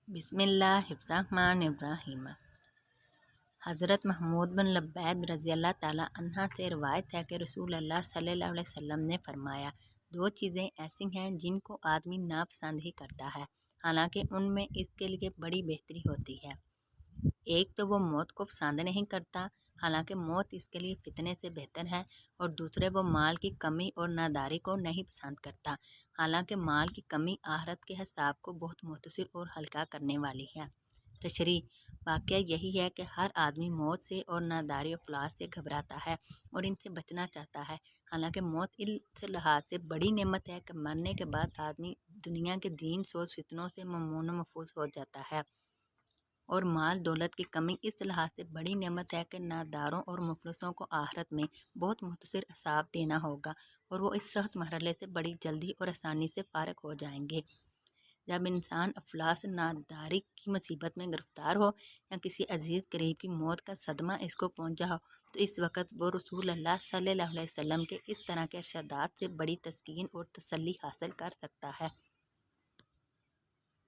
बिस्मिल्लाहिर्रहमानिर्रहीम। हज़रत महमूद बिन लब्बैद रज़ी अल्लाह ताला अन्हा से रवायत है कि रसूल अल्लाह सल्लल्लाहु अलैहि वसल्लम ने फरमाया, दो चीज़ें ऐसी हैं जिनको आदमी नापसंद ही करता है, हालांकि उनमें इसके लिए बड़ी बेहतरी होती है। एक तो वो मौत को पसंद नहीं करता, हालांकि मौत इसके लिए फितने से बेहतर है, और दूसरे वो माल की कमी और नादारी को नहीं पसंद करता, हालांकि माल की कमी आखिरत के हिसाब को बहुत मुख्तसर और हल्का करने वाली है। तशरीह वाक़या यही है कि हर आदमी मौत से और नादारी और अफलास से घबराता है और इनसे बचना चाहता है। हालांकि मौत इस लिहाज से बड़ी नेमत है कि मरने के बाद आदमी दुनिया के दीन सोच फितनों से ममनून महफूज हो जाता है, और माल दौलत की कमी इस लिहाज से बड़ी नेमत है कि नादारों और मुफलिसों को आखिरत में बहुत मुख्तसर हिसाब देना होगा, और वो इस सख्त मरहले से बड़ी जल्दी और आसानी से फारग हो जाएंगे। जब इंसान अफलास नादारी की मुसीबत में गिरफ्तार हो या किसी अजीज़ करीब की मौत का सदमा इसको पहुंचा हो, तो इस वक्त वो रसूल अल्लाह सल्लल्लाहु अलैहि वसल्लम के इस तरह के इरशादात से बड़ी तस्कीन और तसल्ली हासिल कर सकता है।